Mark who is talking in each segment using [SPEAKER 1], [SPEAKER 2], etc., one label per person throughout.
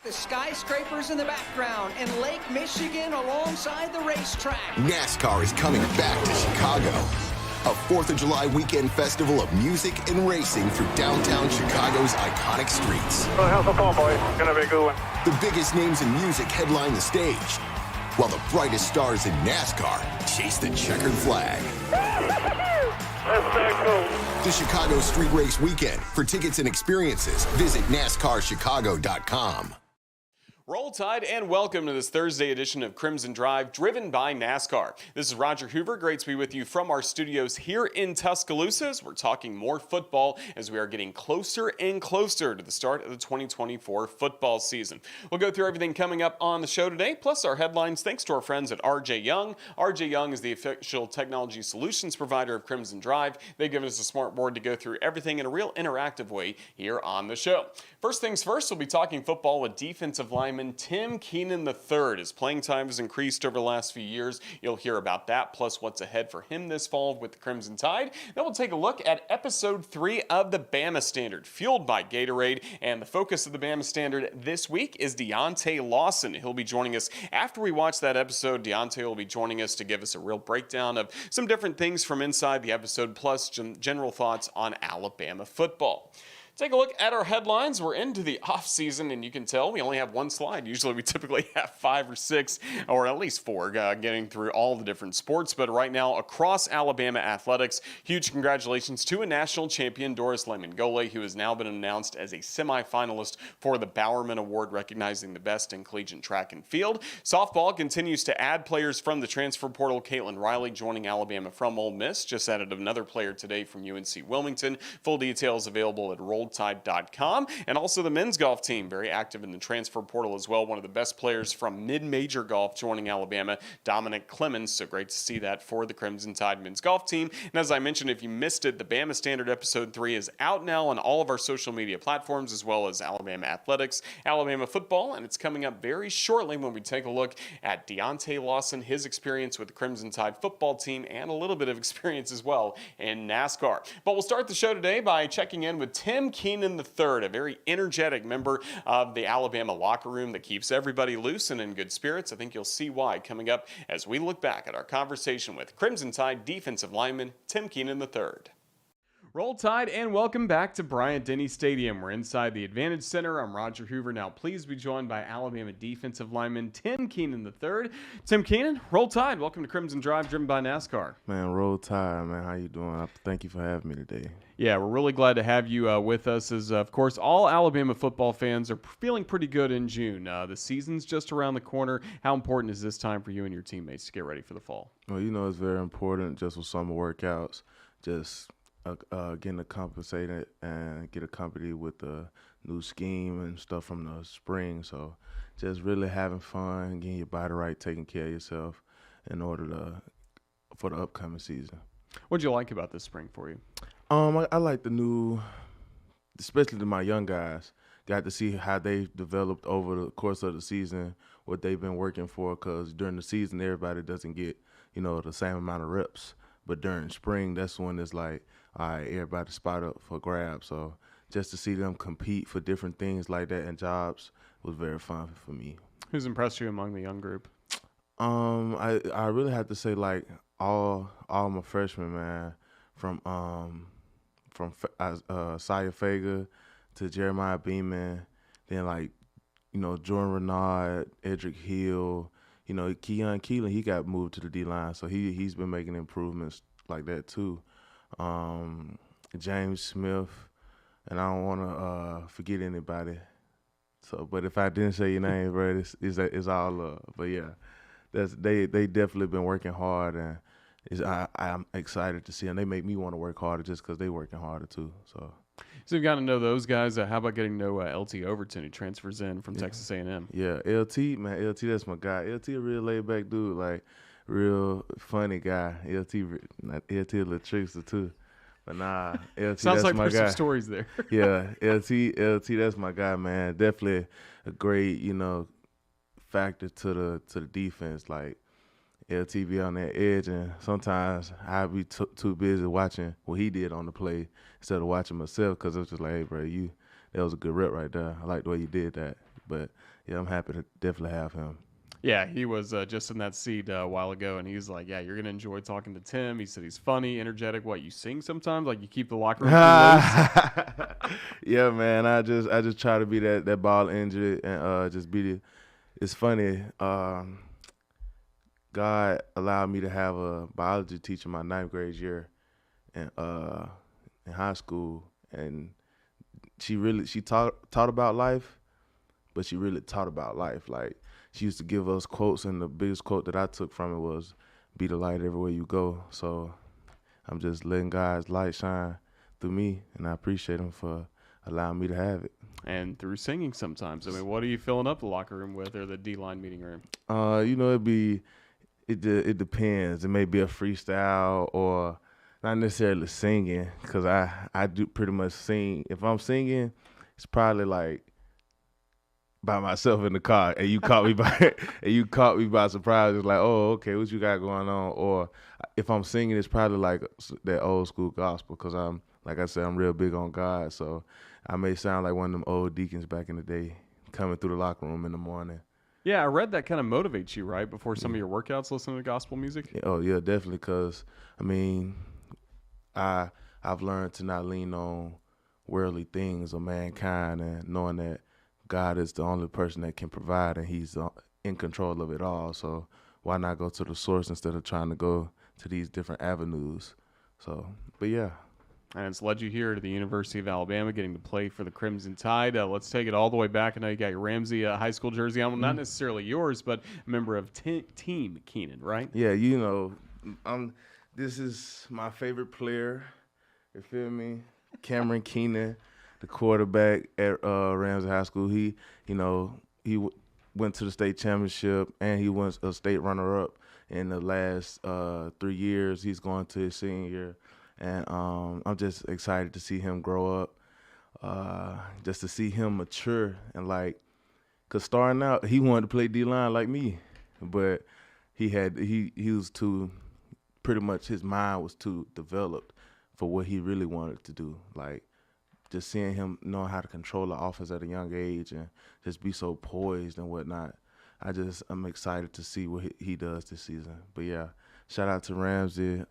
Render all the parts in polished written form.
[SPEAKER 1] The skyscrapers in the background and Lake Michigan alongside the racetrack.
[SPEAKER 2] NASCAR is coming back to Chicago. A 4th of July weekend festival of music and racing through downtown Chicago's iconic streets.
[SPEAKER 3] Well, how's the ball, boys? Gonna be a good one.
[SPEAKER 2] The biggest names in music headline the stage, while the brightest stars in NASCAR chase the checkered flag.
[SPEAKER 3] That's very cool.
[SPEAKER 2] The Chicago Street Race Weekend. For tickets and experiences, visit NASCARChicago.com.
[SPEAKER 4] Roll Tide and welcome to this Thursday edition of Crimson Drive, driven by NASCAR. This is Roger Hoover. Great to be with you from our studios here in Tuscaloosa. As we're talking more football as we are getting closer and closer to the start of the 2024 football season. We'll go through everything coming up on the show today, plus our headlines thanks to our friends at RJ Young. RJ Young is the official technology solutions provider of Crimson Drive. They've given us a smart board to go through everything in a real interactive way here on the show. First things first, we'll be talking football with defensive lineman Tim Keenan III. His playing time has increased over the last few years. You'll hear about that, plus what's ahead for him this fall with the Crimson Tide. Then we'll take a look at episode 3 of the Bama Standard, fueled by Gatorade. And the focus of the Bama Standard this week is Deontae Lawson. He'll be joining us after we watch that episode. Deontae will be joining us to give us a real breakdown of some different things from inside the episode, plus general thoughts on Alabama football. Take a look at our headlines. We're into the off season, and you can tell we only have one slide. Usually we typically have 5 or 6, or at least 4, getting through all the different sports. But right now, across Alabama athletics, huge congratulations to a national champion, Doris Lemon-Gole, who has now been announced as a semifinalist for the Bowerman Award, recognizing the best in collegiate track and field. Softball continues to add players from the transfer portal. Caitlin Riley joining Alabama from Ole Miss. Just added another player today from UNC Wilmington. Full details available at RolledTide.com. And also the men's golf team, very active in the transfer portal as well. One of the best players from mid-major golf joining Alabama, Dominic Clemens. So great to see that for the Crimson Tide men's golf team. And as I mentioned, if you missed it, the Bama Standard episode 3 is out now on all of our social media platforms, as well as Alabama athletics, Alabama football, and it's coming up very shortly when we take a look at Deontae Lawson, his experience with the Crimson Tide football team, and a little bit of experience as well in NASCAR. But we'll start the show today by checking in with Tim Keenan III, a very energetic member of the Alabama locker room that keeps everybody loose and in good spirits. I think you'll see why coming up as we look back at our conversation with Crimson Tide defensive lineman Tim Keenan III. Roll Tide and welcome back to Bryant-Denny Stadium. We're inside the Advantage Center. I'm Roger Hoover. Now pleased to be joined by Alabama defensive lineman Tim Keenan III. Tim Keenan, Roll Tide. Welcome to Crimson Drive, driven by NASCAR.
[SPEAKER 5] Man, Roll Tide, man. How you doing? Thank you for having me today.
[SPEAKER 4] Yeah, we're really glad to have you with us as, of course, all Alabama football fans are feeling pretty good in June. The season's just around the corner. How important is this time for you and your teammates to get ready for the fall?
[SPEAKER 5] Well, you know, it's very important just with summer workouts, just getting compensated and get accompanied with the new scheme and stuff from the spring. So just really having fun, getting your body right, taking care of yourself in order for the upcoming season.
[SPEAKER 4] What did you like about this spring for you?
[SPEAKER 5] I like the new, especially to my young guys. Got to see how they developed over the course of the season, what they've been working for, because during the season, everybody doesn't get, the same amount of reps. But during spring, that's when it's like, all right, everybody spot up for grabs. So just to see them compete for different things like that and jobs was very fun for me.
[SPEAKER 4] Who's impressed you among the young group?
[SPEAKER 5] I really have to say like all my freshmen, man, from Saya Fager to Jeremiah Beeman, then like Jordan Renard, Edric Hill, Keon Keelan, he got moved to the D-line, so he's been making improvements like that too. James Smith, and I don't want to forget anybody. So, but if I didn't say your name, bro, it's all love. But yeah, they definitely been working hard, and I'm excited to see them. They make me want to work harder just because they working harder too. So
[SPEAKER 4] you've got to know those guys. How about getting to know LT Overton, who transfers in from Texas A&M?
[SPEAKER 5] Yeah, LT, man, LT, that's my guy. LT a real laid-back dude, like real funny guy. LT a little trickster too. But nah, LT,
[SPEAKER 4] sounds
[SPEAKER 5] that's
[SPEAKER 4] like
[SPEAKER 5] my
[SPEAKER 4] there's
[SPEAKER 5] guy.
[SPEAKER 4] some stories there.
[SPEAKER 5] Yeah, LT, that's my guy, man. Definitely a great, factor to the defense. Like LT be on that edge, and sometimes I be too busy watching what he did on the play instead of watching myself, because it was just like, hey, bro, that was a good rep right there. I like the way you did that. But yeah, I'm happy to definitely have him.
[SPEAKER 4] Yeah, he was just in that seat a while ago, and he's like, yeah, you're going to enjoy talking to Tim. He said he's funny, energetic. What, you sing sometimes? Like, you keep the locker room loose?
[SPEAKER 5] Yeah, man. I just try to be that ball injured and just be the. It's funny. God allowed me to have a biology teacher my 9th grade year in high school, and she taught about life, but she really taught about life. Like, she used to give us quotes, and the biggest quote that I took from it was, "Be the light everywhere you go." So I'm just letting God's light shine through me, and I appreciate him for allowing me to have it.
[SPEAKER 4] And through singing sometimes. I mean, what are you filling up the locker room with, or the D-line meeting room?
[SPEAKER 5] It depends. It may be a freestyle or not necessarily singing, because I do pretty much sing. If I'm singing, it's probably like by myself in the car, and you caught me by surprise. It's like, oh, okay, what you got going on? Or if I'm singing, it's probably like that old school gospel, because like I said, I'm real big on God. So I may sound like one of them old deacons back in the day, coming through the locker room in the morning.
[SPEAKER 4] Yeah, I read that kind of motivates you, right? Before some of your workouts, listening to gospel music?
[SPEAKER 5] Oh, yeah, definitely, because, I mean, I've learned to not lean on worldly things or mankind, and knowing that God is the only person that can provide, and he's in control of it all. So why not go to the source instead of trying to go to these different avenues? So, but yeah.
[SPEAKER 4] And it's led you here to the University of Alabama, getting to play for the Crimson Tide. Let's take it all the way back. I know you got your Ramsey high school jersey on. Well, not necessarily yours, but a member of Team Keenan, right?
[SPEAKER 5] Yeah, this is my favorite player. You feel me? Cameron Keenan, the quarterback at Ramsey High School. He went to the state championship, and he was a state runner-up in the last 3 years. He's going to his senior year. And I'm just excited to see him grow up, just to see him mature. And because starting out, he wanted to play D-line like me, but he was too, pretty much his mind was too developed for what he really wanted to do. Like, just seeing him know how to control the offense at a young age and just be so poised and whatnot. I'm excited to see what he does this season. But yeah, shout out to Ramsey.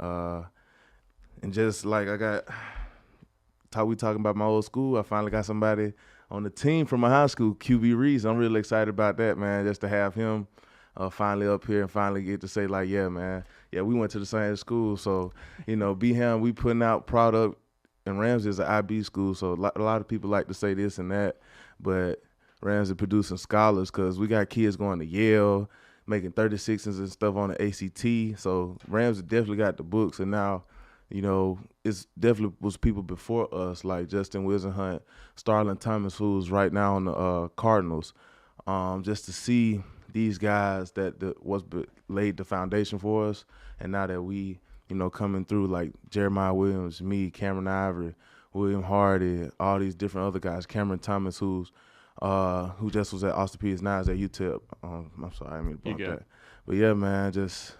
[SPEAKER 5] And just like we talking about my old school, I finally got somebody on the team from my high school, QB Reese. I'm really excited about that, man, just to have him finally up here and finally get to say, like, yeah, man, yeah, we went to the same school. So, we putting out product, and Ramsey is an IB school, so a lot of people like to say this and that, but Ramsey producing scholars, because we got kids going to Yale, making 36s and stuff on the ACT. So Ramsey definitely got the books, and now, it's definitely was people before us, like Justin Wisenhunt, Starlin Thomas, who's right now on the Cardinals. Just to see these guys that laid the foundation for us, and now that we, coming through, like Jeremiah Williams, me, Cameron Ivory, William Hardy, all these different other guys, Cameron Thomas, who just was at Austin Peter's, now is at UTEP. I'm sorry, I didn't mean to bump that. But yeah, man, just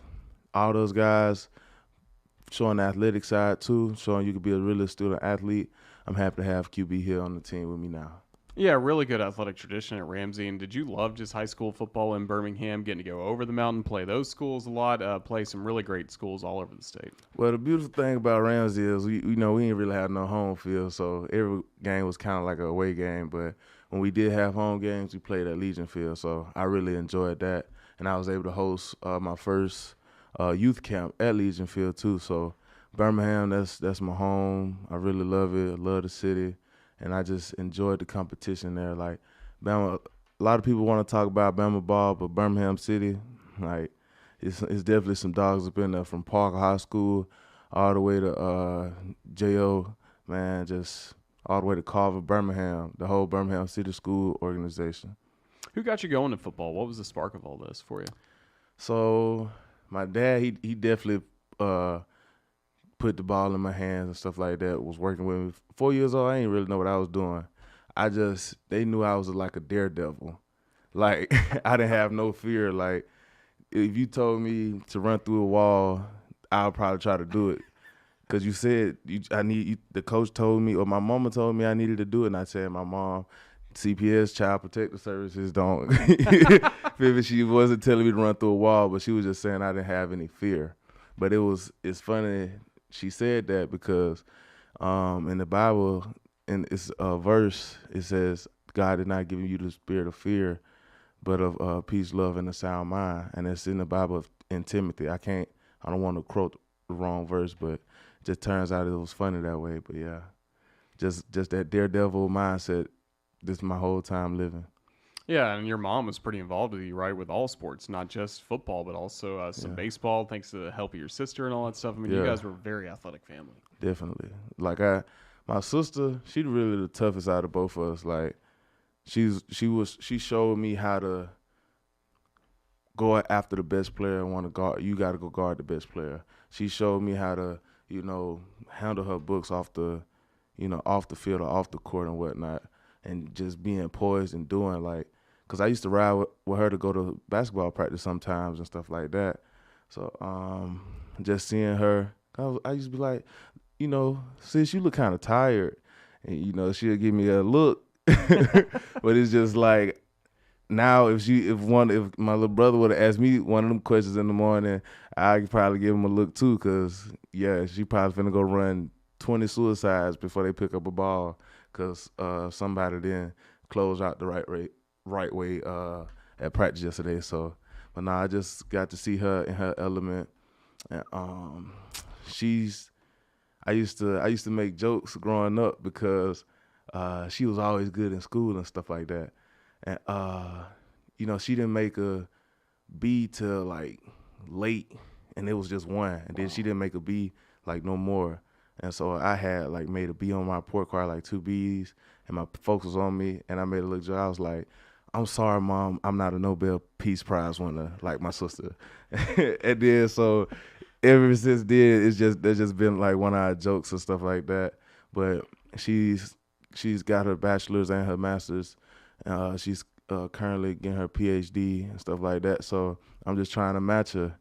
[SPEAKER 5] all those guys showing the athletic side too, showing you could be a really student athlete. I'm happy to have QB here on the team with me now.
[SPEAKER 4] Yeah, really good athletic tradition at Ramsey. And did you love just high school football in Birmingham, getting to go over the mountain, play those schools a lot, play some really great schools all over the state?
[SPEAKER 5] Well, the beautiful thing about Ramsey is we didn't really have no home field, so every game was kind of like an away game. But when we did have home games, we played at Legion Field, so I really enjoyed that. And I was able to host my first youth camp at Legion Field too. So Birmingham, that's my home. I really love it. I love the city, and I just enjoyed the competition there. Like Bama, a lot of people want to talk about Bama ball, but Birmingham City, like it's definitely some dogs up in there, from Parker High School all the way to J.O., man, just all the way to Carver, Birmingham, the whole Birmingham City School organization.
[SPEAKER 4] Who got you going in football? What was the spark of all this for you?
[SPEAKER 5] So my dad, he definitely put the ball in my hands and stuff like that, was working with me. 4 years old, I didn't really know what I was doing. They knew I was like a daredevil. Like, I didn't have no fear. Like, if you told me to run through a wall, I'll probably try to do it. Because you said, the coach told me, or my mama told me I needed to do it, and I said, my mom, CPS, Child Protective Services, don't. She wasn't telling me to run through a wall, but she was just saying I didn't have any fear. But it's funny she said that because in the Bible, in it's a verse, it says, God did not give you the spirit of fear, but of peace, love, and a sound mind. And it's in the Bible in Timothy. I don't want to quote the wrong verse, but it just turns out it was funny that way. But yeah, just that daredevil mindset. This is my whole time living.
[SPEAKER 4] Yeah, and your mom was pretty involved with you, right, with all sports, not just football, but also some baseball, thanks to the help of your sister and all that stuff. I mean, you guys were a very athletic family.
[SPEAKER 5] Definitely. Like my sister, she's really the toughest out of both of us. Like she showed me how to go after the best player and want to guard. You got to go guard the best player. She showed me how to, handle her books off the field or off the court and whatnot. And just being poised and doing because I used to ride with her to go to basketball practice sometimes and stuff like that. So just seeing her, I used to be like, sis, you look kind of tired. And, she'll give me a look. But it's just like now if my little brother would have asked me one of them questions in the morning, I could probably give him a look too because, she probably finna go run 20 suicides before they pick up a ball. Because somebody didn't close out the right way at practice yesterday. So, but I just got to see her in her element. And I used to make jokes growing up because she was always good in school and stuff like that. And she didn't make a B till late, and it was just one. And then she didn't make a B no more. And so I had made a B on my report card, 2 B's, and my folks was on me, and I made a little joke. I was like, I'm sorry, Mom, I'm not a Nobel Peace Prize winner like my sister. And then so ever since then, there's just been one of our jokes and stuff like that. But she's got her bachelor's and her master's. She's currently getting her PhD and stuff like that. So I'm just trying to match her.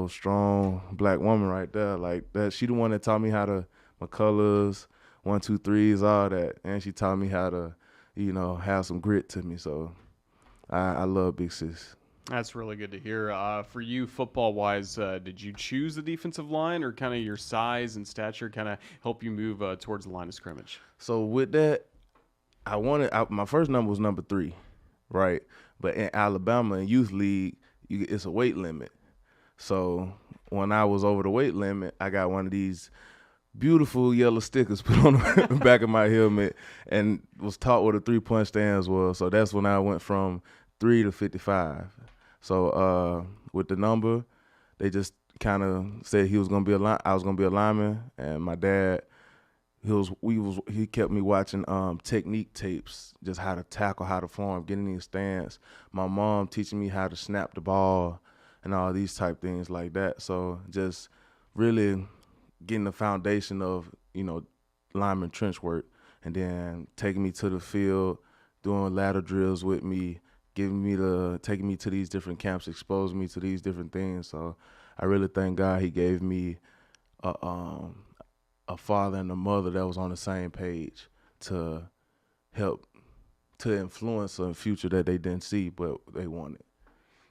[SPEAKER 5] Strong black woman right there. Like that. She the one that taught me how to my colors, 1, 2, 3s, all that. And she taught me how to, have some grit to me. So I love Big Sis.
[SPEAKER 4] That's really good to hear. For you, football-wise, did you choose the defensive line or kind of your size and stature kind of help you move towards the line of scrimmage?
[SPEAKER 5] So with that, my first number was number 3, right? But in Alabama, in youth league, it's a weight limit. So when I was over the weight limit, I got one of these beautiful yellow stickers put on the back of my helmet and was taught what a 3-point stance was. So that's when I went from 3 to 55. So with the number, they just kind of said I was gonna be a lineman, and my dad, he kept me watching technique tapes, just how to tackle, how to form, getting in the stance. My mom teaching me how to snap the ball and all these type things like that. So just really getting the foundation of, lineman trench work, and then taking me to the field, doing ladder drills with me, taking me to these different camps, exposing me to these different things. So I really thank God he gave me a father and a mother that was on the same page to help to influence a future that they didn't see but they wanted.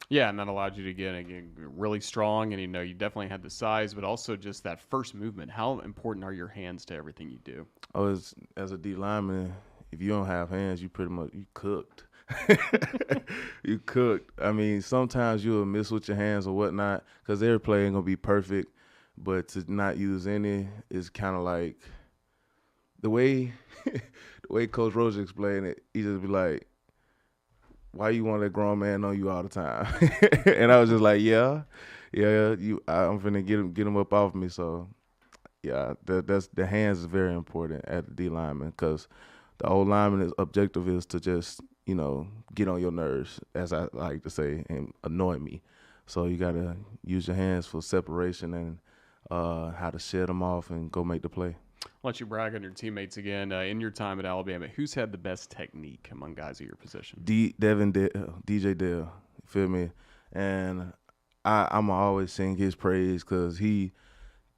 [SPEAKER 4] Yeah, and that allowed you to get really strong, and you definitely had the size, but also just that first movement. How important are your hands to everything you do?
[SPEAKER 5] Oh, as a D lineman, if you don't have hands, you cooked. You cooked. I mean, sometimes you'll miss with your hands or whatnot because every play ain't gonna be perfect, but to not use any is kind of like the way Coach Roger explained it. He just be like, why you want that grown man on you all the time? And I was just like, I'm finna get him up off me. So yeah, that's the hands is very important at the D lineman because the old lineman's objective is to just, get on your nerves, as I like to say, and annoy me. So you gotta use your hands for separation and how to shed them off and go make the play.
[SPEAKER 4] I'll let you brag on your teammates again. In your time at Alabama, who's had the best technique among guys of your position?
[SPEAKER 5] DJ Dale, you feel me? And I'm always sing his praise because he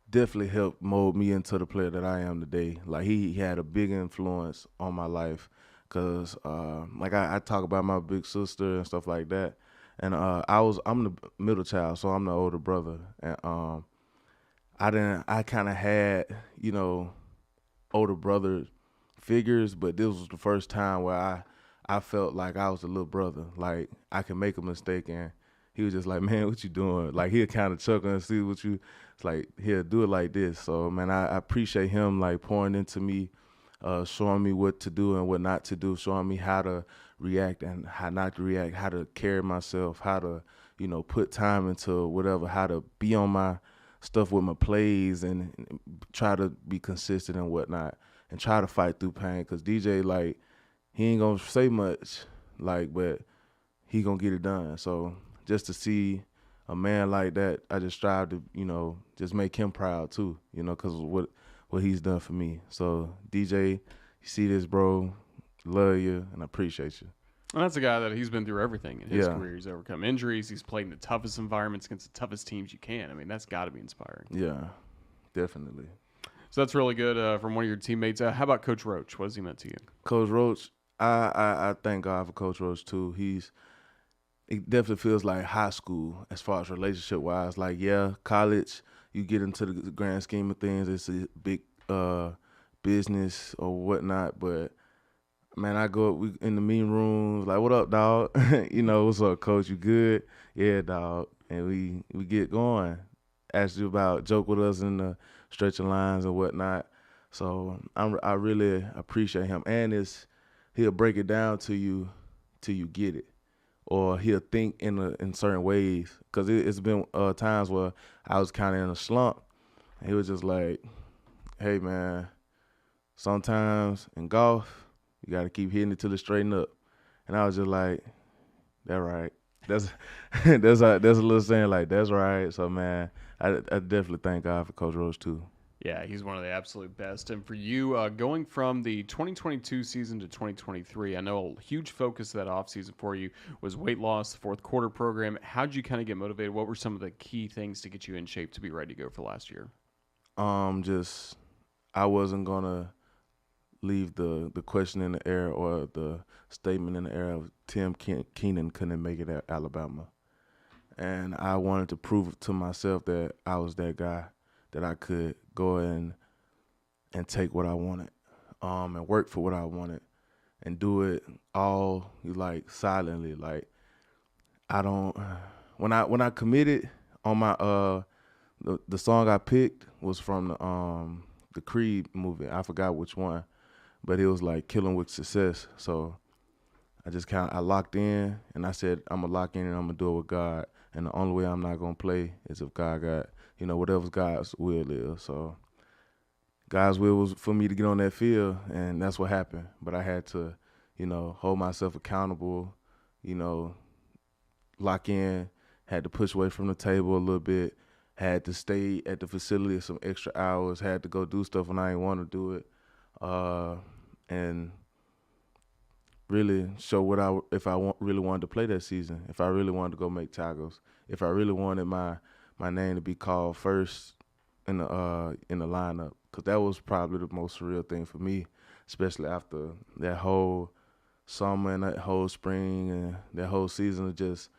[SPEAKER 5] definitely helped mold me into the player that I am today. Like he had a big influence on my life Cause like I talk about my big sister and stuff like that, and I'm the middle child, so I'm the older brother, and I kind of had older brother figures, but this was the first time where I felt like I was a little brother, like I could make a mistake and he was just like, man, what you doing? Like he'll kind of chuckle and see what you. It's like he'll do it like this. So man, I appreciate him like pouring into me. Showing me what to do and what not to do, showing me how to react and how not to react, how to carry myself, how to, put time into whatever, how to be on my stuff with my plays and try to be consistent and whatnot and try to fight through pain. Because DJ, like, he ain't going to say much, like, but he going to get it done. So just to see a man like that, I just strive to, just make him proud too, because what he's done for me. So DJ, you see this, bro, love you and I appreciate you.
[SPEAKER 4] And that's a guy that he's been through everything in his career. He's overcome injuries. He's played in the toughest environments against the toughest teams you can. I mean, that's got to be inspiring.
[SPEAKER 5] Yeah, definitely.
[SPEAKER 4] So that's really good from one of your teammates. How about Coach Roach? What has he meant to you?
[SPEAKER 5] Coach Roach, I thank God for Coach Roach too. It definitely feels like high school as far as relationship-wise. Like, yeah, college, you get into the grand scheme of things, it's a big business or whatnot. But, man, I go we in the meeting rooms, like, what up, dog? What's up, coach? You good? Yeah, dog. And we get going. Ask you about, joke with us in the stretching lines and whatnot. So I really appreciate him. And he'll break it down to you till you get it. Or he'll think in certain ways. Because it's been times where I was kind of in a slump. And he was just like, hey, man, sometimes in golf, you got to keep hitting it till it straighten up. And I was just like, that's right. That's a little saying like, that's right. So, man, I definitely thank God for Coach Roach, too.
[SPEAKER 4] Yeah, he's one of the absolute best. And for you, going from the 2022 season to 2023, I know a huge focus of that offseason for you was weight loss, the fourth quarter program. How did you kind of get motivated? What were some of the key things to get you in shape to be ready to go for last year?
[SPEAKER 5] I wasn't going to leave the question in the air or the statement in the air of Keenan couldn't make it at Alabama. And I wanted to prove to myself that I was that guy, that I could go and take what I wanted, and work for what I wanted, and do it all like silently. Like when I committed on my the song I picked was from the Creed movie. I forgot which one, but it was like Killing with Success. So I locked in and I said I'm gonna lock in and I'm gonna do it with God. And the only way I'm not gonna play is if God got, whatever God's will is. So God's will was for me to get on that field, and that's what happened. But I had to, hold myself accountable, lock in, had to push away from the table a little bit, had to stay at the facility some extra hours, had to go do stuff when I didn't want to do it, and really show if I really wanted to play that season, if I really wanted to go make tacos, if I really wanted my name to be called first in the lineup, because that was probably the most surreal thing for me, especially after that whole summer and that whole spring and that whole season of just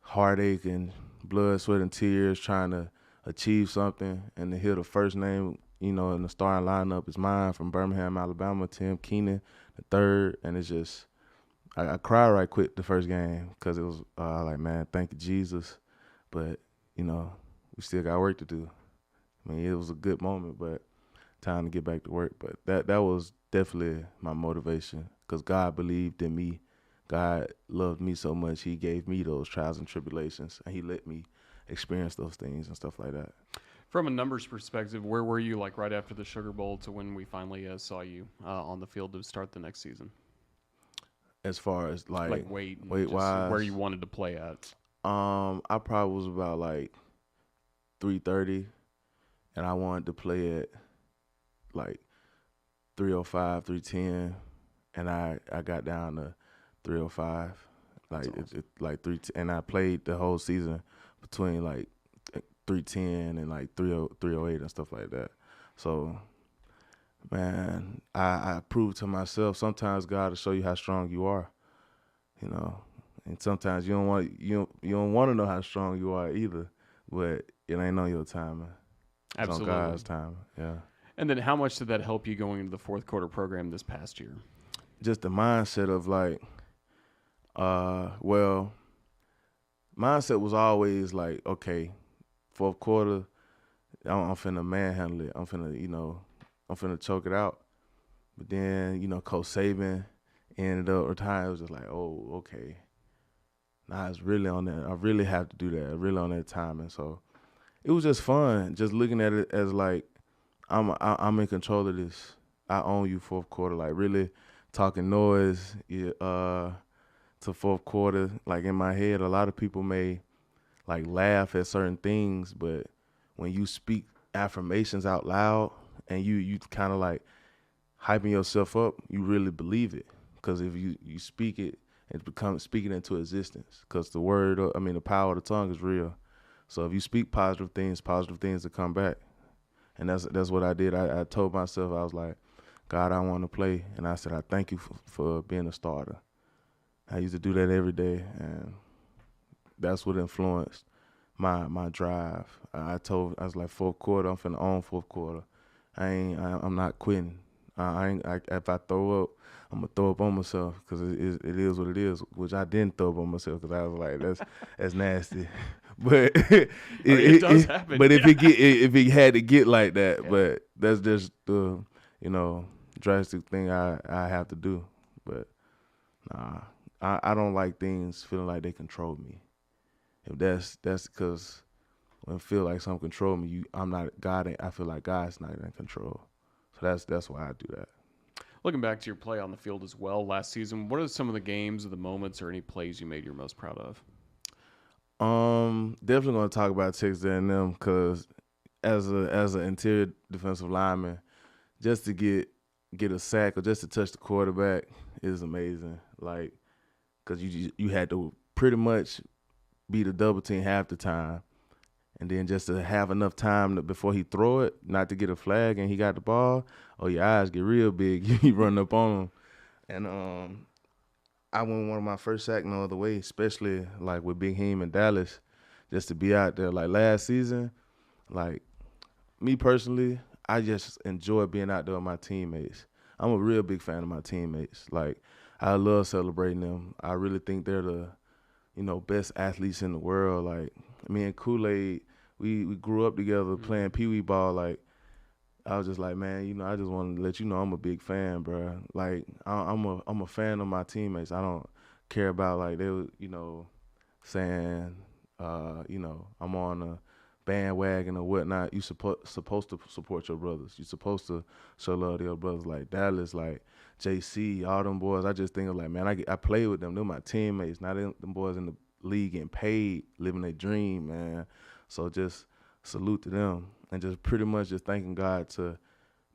[SPEAKER 5] heartache and blood, sweat, and tears trying to achieve something, and to hear the first name, in the starting lineup is mine from Birmingham, Alabama, Tim Keenan, the third, and it's just, I cried right quick the first game because it was like, man, thank you, Jesus, but, we still got work to do. I mean, it was a good moment, but time to get back to work. But that was definitely my motivation because God believed in me. God loved me so much, he gave me those trials and tribulations, and he let me experience those things and stuff like that.
[SPEAKER 4] From a numbers perspective, where were you like right after the Sugar Bowl to when we finally saw you on the field to start the next season?
[SPEAKER 5] As far as like
[SPEAKER 4] weight-wise, where you wanted to play at?
[SPEAKER 5] I probably was about like 330, and I wanted to play at like 305, 310, and I got down to 305, like awesome. Like 310, and I played the whole season between like 310 and like 308 and stuff like that. So, Man, I proved to myself sometimes God will show you how strong you are, and sometimes you don't want to know how strong you are either, but it ain't on your timing. It's
[SPEAKER 4] Absolutely.
[SPEAKER 5] on God's timing. Yeah.
[SPEAKER 4] And then how much did that help you going into the fourth quarter program this past year?
[SPEAKER 5] Just the mindset of mindset was always like, okay, fourth quarter, I'm finna manhandle it. I'm finna choke it out. But then, Coach Saban ended up retiring. It was just like, oh, okay. Now it's really on that. I really have to do that. Really on that timing. So it was just fun, just looking at it as like I'm in control of this. I own you fourth quarter. Like really talking noise to fourth quarter. Like in my head, a lot of people may like laugh at certain things, but when you speak affirmations out loud and you kind of like hyping yourself up, you really believe it. Because if you speak it, it becomes speaking into existence. Because the power of the tongue is real. So if you speak positive things will come back. And that's what I did. I told myself, I was like, God, I want to play. And I said, I thank you for being a starter. I used to do that every day, and that's what influenced my drive. I was like, fourth quarter, I'm finna own fourth quarter. I'm not quitting. If I throw up, I'm gonna throw up on myself because it is what it is. Which I didn't throw up on myself because I was like, that's nasty. But
[SPEAKER 4] it does happen.
[SPEAKER 5] But if it had to get like that, yeah. But that's just the drastic thing I have to do. But nah, I don't like things feeling like they control me. If that's because when I feel like something control me, I'm not God. I feel like God's not in control. So that's why I do that.
[SPEAKER 4] Looking back to your play on the field as well last season, what are some of the games or the moments or any plays you made you're most proud of?
[SPEAKER 5] Definitely going to talk about Texas A&M because as an interior defensive lineman, just to get a sack or just to touch the quarterback is amazing. Like, because you had to pretty much be the double team half the time. And then just to have enough time before he throw it, not to get a flag and he got the ball, your eyes get real big. You run up on him. And I went one of my first sacks no other way, especially like with Big Heem in Dallas, just to be out there. Like last season, like me personally, I just enjoy being out there with my teammates. I'm a real big fan of my teammates. Like I love celebrating them. I really think they're the best athletes in the world. Like me and Kool-Aid, we grew up together playing pee-wee ball. Like I was just like, man, I just want to let you know I'm a big fan, bro. Like I'm a fan of my teammates. I don't care about like they were, saying, I'm on a bandwagon or whatnot. You supposed to support your brothers. You supposed to show love to your brothers. Like Dallas, like JC, all them boys. I just think of like, man, I play with them. They're my teammates. Not them boys in the league getting paid, living their dream, man. So just salute to them and just pretty much just thanking God to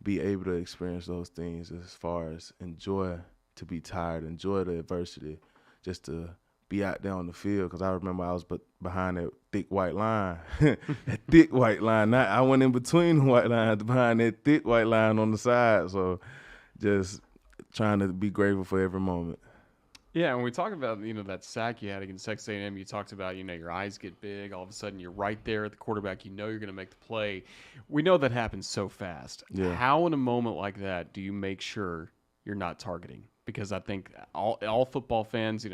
[SPEAKER 5] be able to experience those things as far as enjoy to be tired, enjoy the adversity, just to be out there on the field. Because I remember I was behind that thick white line, that thick white line. I went in between the white lines, behind that thick white line on the side. So just trying to be grateful for every moment.
[SPEAKER 4] Yeah, when we talk about, that sack you had against Texas A&M, you talked about, your eyes get big. All of a sudden, you're right there at the quarterback. You know you're going to make the play. We know that happens so fast.
[SPEAKER 5] Yeah.
[SPEAKER 4] How in a moment like that do you make sure you're not targeting? Because I think all football fans,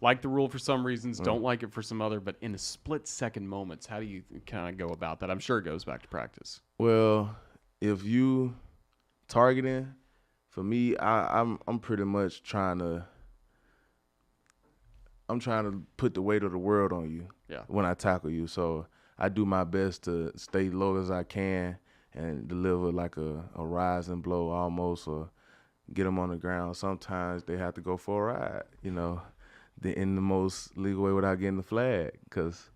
[SPEAKER 4] like the rule for some reasons, don't like it for some other. But in a split-second moments, how do you kind of go about that? I'm sure it goes back to practice.
[SPEAKER 5] Well, if you targeting, for me, I'm pretty much trying to put the weight of the world on you when I tackle you. So I do my best to stay low as I can and deliver like a rising blow almost, or get them on the ground. Sometimes they have to go for a ride, in the most legal way without getting the flag, because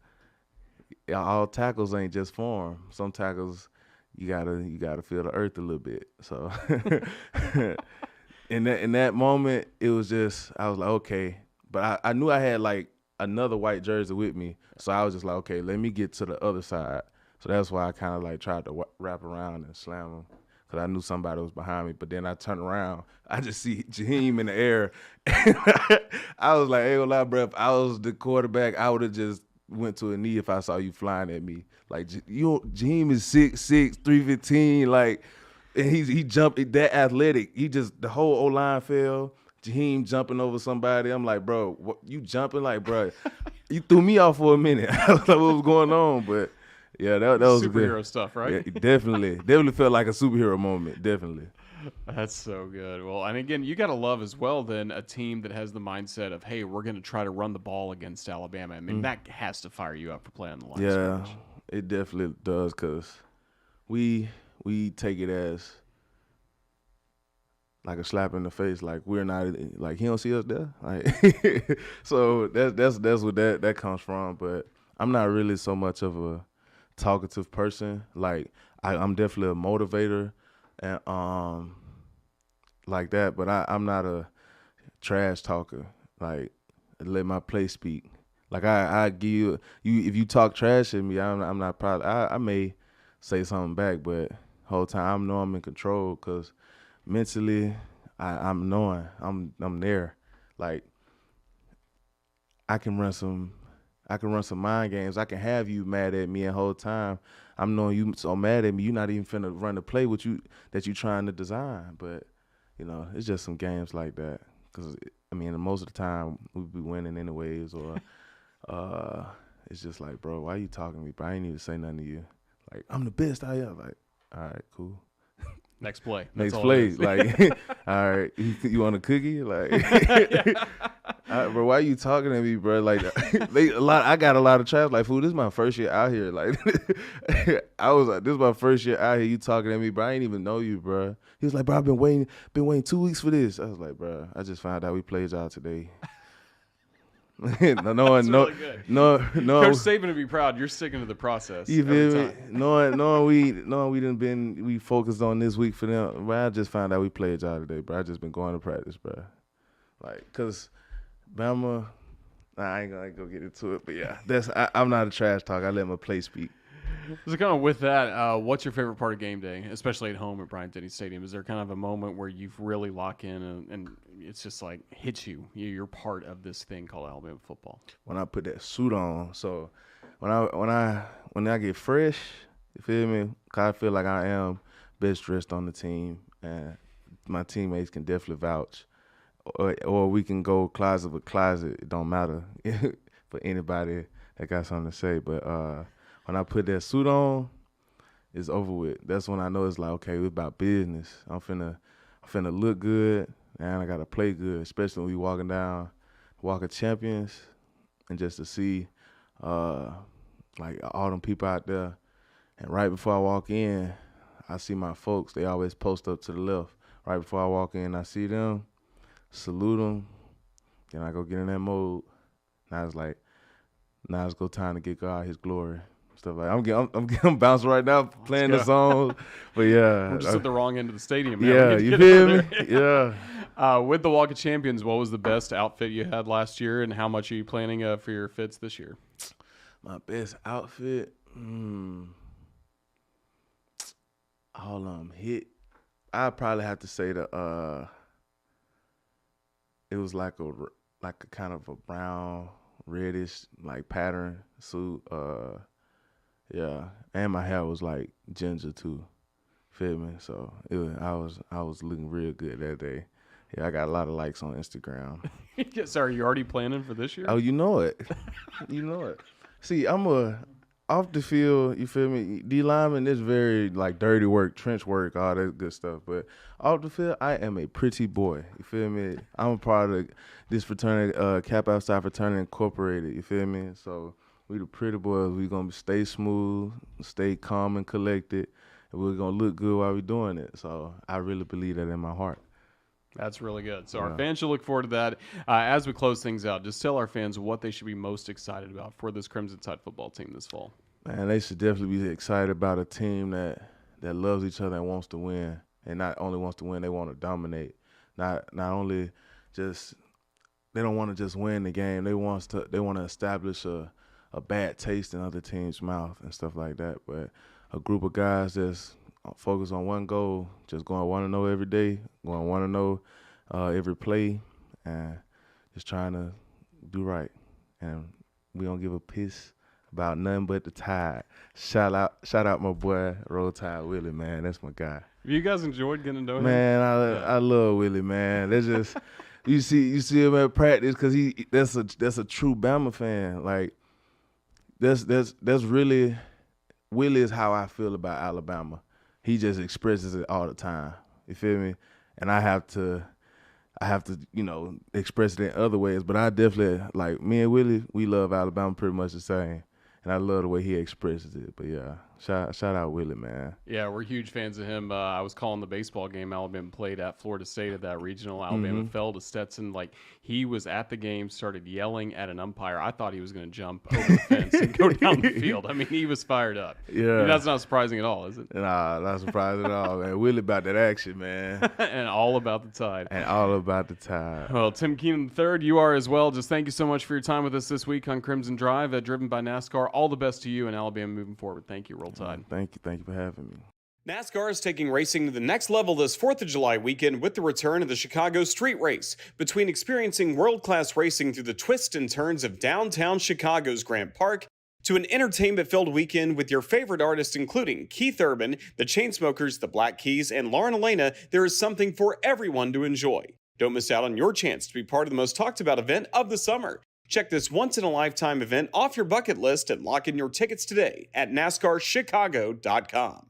[SPEAKER 5] all tackles ain't just form. Some tackles you gotta feel the earth a little bit. So in that moment, it was just, I was like, okay. But I knew I had like another white jersey with me, so I was just like, okay, let me get to the other side. So that's why I kind of like tried to wrap around and slam him. because I knew somebody was behind me. But then I turned around, I just see Jaheim in the air. I was like, hey, lie, bro, if I was the quarterback, I would have just went to a knee if I saw you flying at me. Like, Jaheim is 6'6", 315, like, and he jumped that athletic. The whole O-line fell. Jaheim jumping over somebody. I'm like, bro, what, you jumping? Like, bro, you threw me off for a minute. I was like, what was going on? But yeah, that was
[SPEAKER 4] superhero
[SPEAKER 5] good
[SPEAKER 4] stuff, right?
[SPEAKER 5] Yeah, definitely felt like a superhero moment. Definitely.
[SPEAKER 4] That's so good. Well, and again, you got to love as well then a team that has the mindset of, hey, we're going to try to run the ball against Alabama. I mean, that has to fire you up for playing on the line.
[SPEAKER 5] Yeah, it definitely does, because we take it as like a slap in the face, like we're not, like he don't see us there, like so that's what that comes from. But I'm not really so much of a talkative person. Like I'm definitely a motivator and like that, but I'm not a trash talker. Like let my play speak. Like I give you if you talk trash at me, I'm not proud. I may say something back, but whole time I know I'm in control, because mentally, I'm knowing I'm there. Like I can run some mind games. I can have you mad at me the whole time. I'm knowing you so mad at me, you're not even finna run the play with you that you trying to design. But it's just some games like that. Because I mean, most of the time we be winning anyways, or it's just like, bro, why you talking to me? But I ain't even say nothing to you. Like I'm the best I am. Like, all right, cool.
[SPEAKER 4] Next play.
[SPEAKER 5] Next play. Like, all right, you want a cookie? Like, bro, why you talking to me, bro? Like, I got a lot of trash. Like, fool, this is my first year out here. Like, I was like, this is my first year out here. You talking to me, bro? I ain't even know you, bro. He was like, bro, I've been waiting 2 weeks for this. I was like, bro, I just found out we played y'all today.
[SPEAKER 4] Really good. Coach Saban would be proud. You're sticking to the process.
[SPEAKER 5] You feel me? Knowing we focused on this week for them. But I just found out we played y'all today, bro. I just been going to practice, bro. Like, cause Bama, I ain't gonna go get into it, but yeah, I'm not a trash talk. I let my play speak.
[SPEAKER 4] So kind of with that, what's your favorite part of game day, especially at home at Bryant-Denny Stadium? Is there kind of a moment where you really lock in and it's just like hits you? You're part of this thing called Alabama football.
[SPEAKER 5] When I put that suit on, so when I get fresh, you feel me? 'Cause I feel like I am best dressed on the team, and my teammates can definitely vouch. Or we can go closet with closet. It don't matter for anybody that got something to say, but when I put that suit on, it's over with. That's when I know it's like, okay, we're about business. I'm finna look good, and I gotta play good, especially when we walking down Walk of Champions, and just to see like all them people out there. And right before I walk in, I see my folks. They always post up to the left. Right before I walk in, I see them, salute them, then I go get in that mode. Now it's go time to get God His glory. Stuff like I'm bouncing right now, playing the song, but yeah,
[SPEAKER 4] we're just at the wrong end of the stadium. Man.
[SPEAKER 5] Yeah, you feel me? Yeah.
[SPEAKER 4] With the Walk of Champions, what was the best outfit you had last year, and how much are you planning for your fits this year?
[SPEAKER 5] My best outfit, all hit. I probably have to say it was like a kind of a brown, reddish like pattern suit. Yeah, and my hair was like ginger too. Feel me? So I was looking real good that day. Yeah, I got a lot of likes on Instagram.
[SPEAKER 4] So are you already planning for this year?
[SPEAKER 5] Oh, you know it. You know it. See, off the field, you feel me? D lineman is very like dirty work, trench work, all that good stuff. But off the field, I am a pretty boy. You feel me? I'm a part of this fraternity, Cap Outside Fraternity Incorporated. You feel me? So we the pretty boys. We gonna stay smooth, stay calm and collected, and we're gonna look good while we doing it. So I really believe that in my heart.
[SPEAKER 4] That's really good. So our fans should look forward to that. As we close things out, just tell our fans what they should be most excited about for this Crimson Tide football team this fall.
[SPEAKER 5] Man, they should definitely be excited about a team that loves each other and wants to win. And not only wants to win, they want to dominate. Not only just they don't want to just win the game. They want to establish a bad taste in other teams' mouth and stuff like that. But a group of guys that's focus on one goal, just going 1-0 every day, going 1-0 every play, and just trying to do right. And we don't give a piss about nothing but the Tide. Shout out my boy Roll Tide Willie, man. That's my guy.
[SPEAKER 4] Have you guys enjoyed getting to know him?
[SPEAKER 5] Man, I love Willie, man. That's just you see him at practice because that's a true Bama fan. Like that's really Willie is how I feel about Alabama. He just expresses it all the time. You feel me? And I have to express it in other ways. But I definitely, like, me and Willie, we love Alabama pretty much the same. And I love the way he expresses it. But, yeah, shout out Willie, man.
[SPEAKER 4] Yeah, we're huge fans of him. I was calling the baseball game Alabama played at Florida State at that regional. Alabama fell to Stetson. Like, he was at the game, started yelling at an umpire. I thought he was going to jump over the fence and go down the field. I mean, he was fired up.
[SPEAKER 5] Yeah.
[SPEAKER 4] I mean, that's not surprising at all, is it?
[SPEAKER 5] Nah, not surprising at all, man. Willie about that action, man.
[SPEAKER 4] And all about the Tide.
[SPEAKER 5] And all about the Tide.
[SPEAKER 4] Well, Tim Keenan III, you are as well. Just thank you so much for your time with us this week on Crimson Drive, driven by NASCAR. All the best to you and Alabama moving forward. Thank you, Roll Tide.
[SPEAKER 5] Thank you for having me.
[SPEAKER 4] NASCAR is taking racing to the next level this 4th of July weekend with the return of the Chicago Street Race. Between experiencing world-class racing through the twists and turns of downtown Chicago's Grant Park to an entertainment-filled weekend with your favorite artists including Keith Urban, the Chainsmokers, the Black Keys, and Lauren Elena, there is something for everyone to enjoy. Don't miss out on your chance to be part of the most talked-about event of the summer. Check this once-in-a-lifetime event off your bucket list and lock in your tickets today at NASCARChicago.com.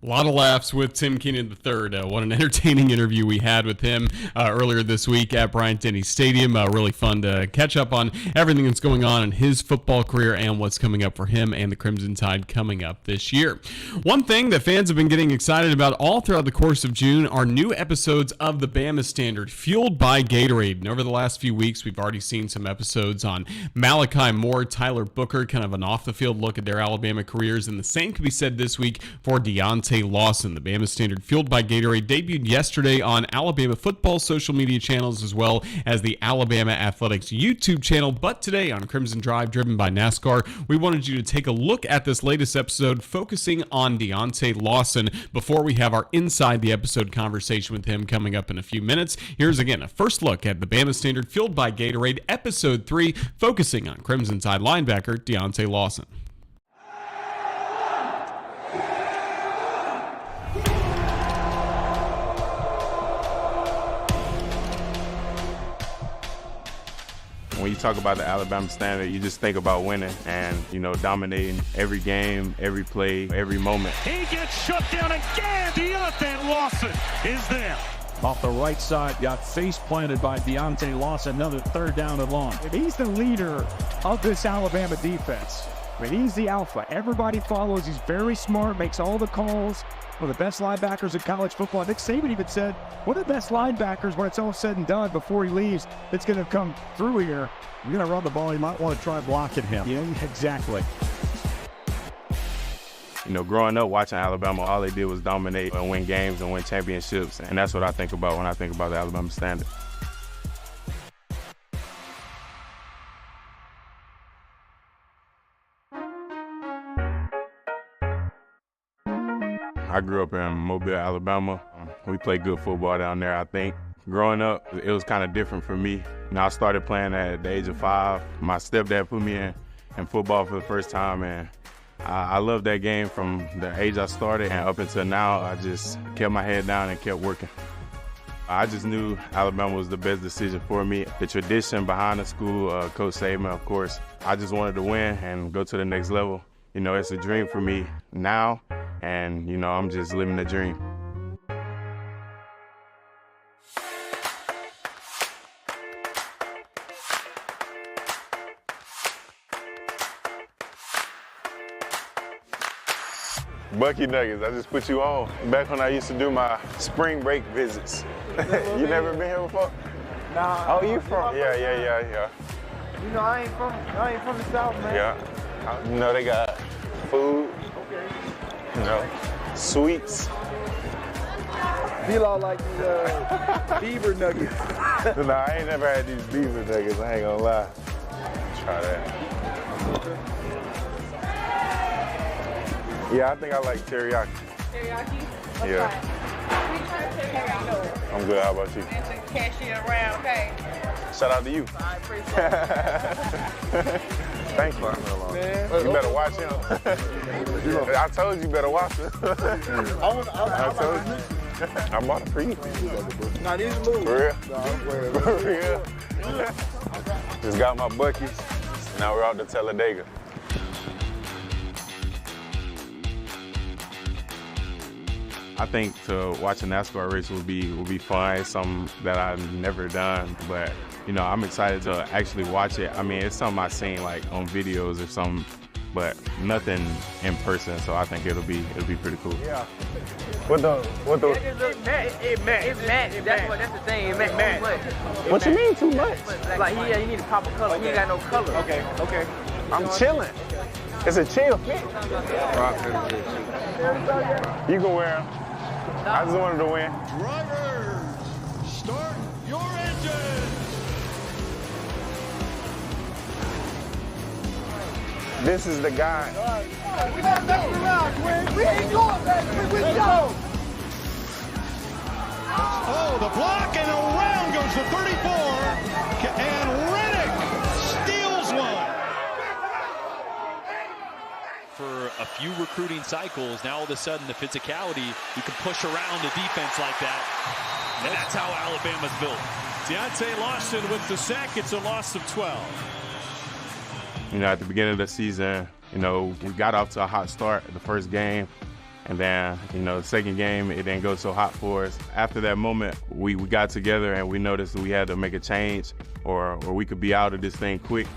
[SPEAKER 4] A lot of laughs with Tim Keenan III. What an entertaining interview we had with him earlier this week at Bryant-Denny Stadium. Really fun to catch up on everything that's going on in his football career and what's coming up for him and the Crimson Tide coming up this year. One thing that fans have been getting excited about all throughout the course of June are new episodes of the Bama Standard, fueled by Gatorade. And over the last few weeks, we've already seen some episodes on Malachi Moore, Tyler Booker, kind of an off-the-field look at their Alabama careers. And the same could be said this week for Deontae Lawson. The Bama Standard, fueled by Gatorade, debuted yesterday on Alabama football social media channels as well as the Alabama Athletics YouTube channel. But today on Crimson Drive, driven by NASCAR, we wanted you to take a look at this latest episode focusing on Deontae Lawson before we have our Inside the Episode conversation with him coming up in a few minutes. Here's again a first look at the Bama Standard, fueled by Gatorade, Episode 3, focusing on Crimson Tide linebacker Deontae Lawson.
[SPEAKER 6] When you talk about the Alabama Standard, you just think about winning and, dominating every game, every play, every moment.
[SPEAKER 3] He gets shut down again. Deontae Lawson is there.
[SPEAKER 7] Off the right side, got face planted by Deontae Lawson, another third down and long.
[SPEAKER 8] He's the leader of this Alabama defense. I mean, he's the alpha. Everybody follows. He's very smart, makes all the calls. One of the best linebackers in college football. Nick Saban even said, one of the best linebackers when it's all said and done before he leaves that's going to come through here.
[SPEAKER 7] You're going to run the ball, you might want to try blocking him.
[SPEAKER 8] Yeah, exactly.
[SPEAKER 6] Growing up watching Alabama, all they did was dominate and win games and win championships. And that's what I think about when I think about the Alabama Standard. I grew up in Mobile, Alabama. We played good football down there, I think. Growing up, it was kind of different for me. I started playing at the age of 5. My stepdad put me in football for the first time, and I loved that game from the age I started, and up until now, I just kept my head down and kept working. I just knew Alabama was the best decision for me. The tradition behind the school, Coach Saban, of course. I just wanted to win and go to the next level. It's a dream for me now, and, I'm just living the dream. Bucky Nuggets, I just put you on. Back when I used to do my spring break visits. You never been here before?
[SPEAKER 8] Nah.
[SPEAKER 6] Oh, you from? Yeah.
[SPEAKER 8] I ain't from the South, man.
[SPEAKER 6] Yeah. They got food.
[SPEAKER 8] Okay.
[SPEAKER 6] Sweets.
[SPEAKER 8] Feel all like these beaver nuggets.
[SPEAKER 6] Nah, I ain't never had these beaver nuggets, I ain't gonna lie. Try that. Yeah, I think I like teriyaki.
[SPEAKER 9] Teriyaki?
[SPEAKER 6] Yeah. I'm good. How about you?
[SPEAKER 9] Cashier around, okay?
[SPEAKER 6] Shout out to you.
[SPEAKER 9] I appreciate it.
[SPEAKER 6] Thank you. Man. You better watch him. I told you better watch him. I told you. I bought it for you.
[SPEAKER 10] Now these moves.
[SPEAKER 6] For real? For real? Just got my buckies. Now we're out to Talladega. I think to watch a NASCAR race would be fun. It's something that I've never done, but you know, I'm excited to actually watch it. I mean, it's something I've seen like on videos or something, but nothing in person. So I think it'll be pretty cool.
[SPEAKER 10] Yeah.
[SPEAKER 6] What the?
[SPEAKER 9] It match. That's the thing. It match too much.
[SPEAKER 6] What you mean too much?
[SPEAKER 9] Like he need to pop a color. He ain't got no color.
[SPEAKER 10] Okay.
[SPEAKER 6] I'm chilling. It's a chill fit. You can wear them. I just wanted to win.
[SPEAKER 3] Drivers, start your engines.
[SPEAKER 6] This is the guy.
[SPEAKER 10] We got to mess around, we ain't going, baby. We go.
[SPEAKER 3] Oh, the block, and around goes the 34. And Reddick steals one.
[SPEAKER 11] For a few recruiting cycles, now all of a sudden the physicality, you can push around a defense like that. And that's how Alabama's built.
[SPEAKER 3] Deontae Lawson with the sack. It's a loss of 12.
[SPEAKER 6] You know, at the beginning of the season, you know, we got off to a hot start the first game. And then, you know, the second game, it didn't go so hot for us. After that moment, we got together and we noticed that we had to make a change or we could be out of this thing quick.